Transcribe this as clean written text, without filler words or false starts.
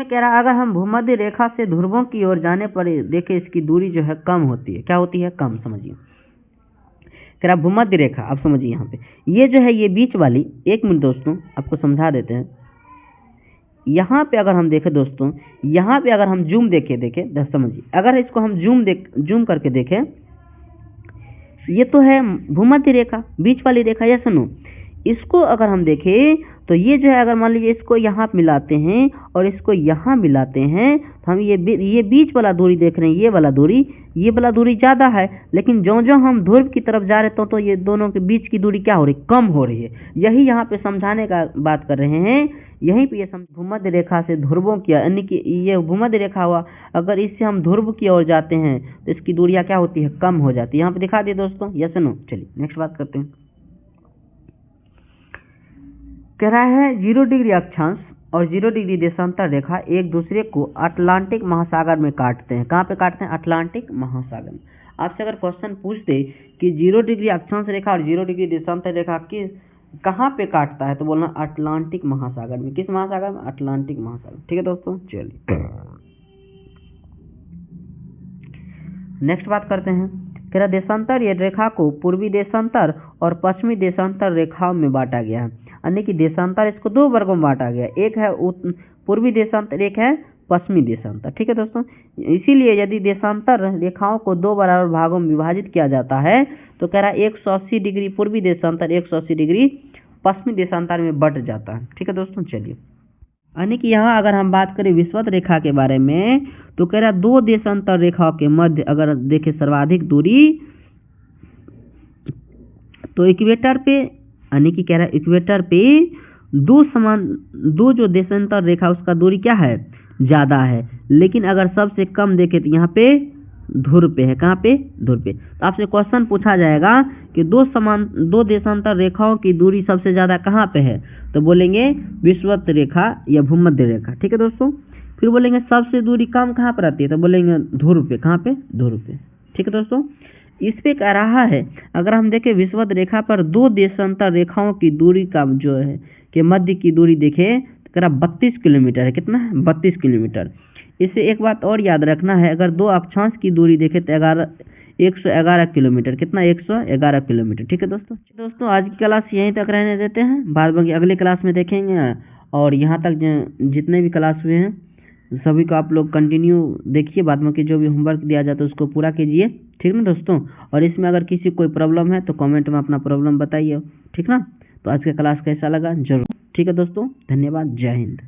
कह रहा अगर हम भूमध्य रेखा से ध्रुवों की ओर जाने पर देखें इसकी दूरी जो है कम होती है। क्या होती है? कम। समझिए, कह रहा भूमध्य रेखा, आप समझिए यहाँ पे ये जो है ये बीच वाली, एक मिनट दोस्तों आपको समझा देते हैं। यहाँ पे अगर हम देखें दोस्तों, यहाँ पे अगर हम जूम देखें समझिए, अगर इसको हम जूम करके देखें, ये तो है भूमध्य रेखा, बीच वाली रेखा, या सुनो, इसको अगर हम देखें तो ये जो है अगर मान लीजिए इसको यहाँ मिलाते हैं और इसको यहाँ मिलाते हैं तो हम ये बीच वाला दूरी देख रहे हैं, ये वाला दूरी ज़्यादा है, लेकिन जो हम ध्रुव की तरफ जा रहे तो ये दोनों के बीच की दूरी क्या हो रही? कम हो रही है। यही यहाँ पे समझाने का बात कर रहे हैं। यहीं पे ये भूमध्य रेखा से ध्रुवों की, यानी कि ये भूमध्य रेखा हुआ, अगर इससे हम ध्रुव की ओर जाते हैं तो इसकी दूरियाँ क्या होती है? कम हो जाती है। यहाँ पे दिखा दिए दोस्तों, यस नो। चलिए नेक्स्ट बात करते हैं। कह रहा है 0 डिग्री अक्षांश और 0 डिग्री देशांतर रेखा एक दूसरे को अटलांटिक महासागर में काटते हैं। कहाँ पे काटते हैं? अटलांटिक महासागर में। आपसे अगर क्वेश्चन पूछते कि 0 डिग्री अक्षांश रेखा और 0 डिग्री देशांतर रेखा कहाँ पे काटता है तो बोलना अटलांटिक महासागर में। किस महासागर में? अटलांटिक महासागर। ठीक है दोस्तों, चलिए नेक्स्ट बात करते हैं। कह रहा देशांतर ये रेखा को पूर्वी देशांतर और पश्चिमी देशांतर रेखाओं में बांटा गया है, यानी कि देशांतर इसको दो वर्गों में बांटा गया, एक है पूर्वी देशांतर, एक है पश्चिमी देशांतर। ठीक है दोस्तों, इसीलिए यदि देशांतर रेखाओं को दो बराबर भागों में विभाजित किया जाता है तो कह रहा 180 डिग्री पूर्वी देशांतर, 180 डिग्री पश्चिमी देशांतर में बट जाता है। ठीक है दोस्तों, चलिए यानी कि यहाँ अगर हम बात करें विषुवत रेखा के बारे में तो कह रहा दो देशांतर रेखाओं के मध्य अगर देखें सर्वाधिक दूरी तो इक्वेटर पे, यानी कि कह रहा है इक्वेटर पे दो जो देशांतर रेखा उसका दूरी क्या है? ज़्यादा है, लेकिन अगर सबसे कम देखें तो यहाँ पे ध्रुव पे है। कहाँ पे? ध्रुव पे। तो आपसे क्वेश्चन पूछा जाएगा कि दो देशांतर रेखाओं की दूरी सबसे ज़्यादा कहाँ पे है तो बोलेंगे विषुवत रेखा या भूमध्य रेखा। ठीक है दोस्तों, फिर बोलेंगे सबसे दूरी कम कहाँ पर आती है तो बोलेंगे ध्रुव पे। कहाँ पे? ध्रुव पे। ठीक है दोस्तों, इस पे कह रहा है अगर हम देखें विषुवत रेखा पर दो देशांतर रेखाओं की दूरी का जो है कि मध्य की दूरी देखें तो कह रहा 32 किलोमीटर है। कितना है? 32 किलोमीटर। इससे एक बात और याद रखना है, अगर दो अक्षांश की दूरी देखें तो 111 किलोमीटर। कितना? 111 किलोमीटर। ठीक है दोस्तों आज की क्लास यहीं तक रहने देते हैं, बाद बाकी अगले क्लास में देखेंगे। और यहाँ तक जितने भी क्लास हुए हैं सभी को आप लोग कंटिन्यू देखिए, बाद में जो भी होमवर्क दिया जाता है उसको पूरा कीजिए। ठीक ना दोस्तों, और इसमें अगर किसी कोई प्रॉब्लम है तो कमेंट में अपना प्रॉब्लम बताइए। ठीक ना, तो आज का क्लास कैसा लगा जरूर। ठीक है दोस्तों, धन्यवाद, जय हिंद।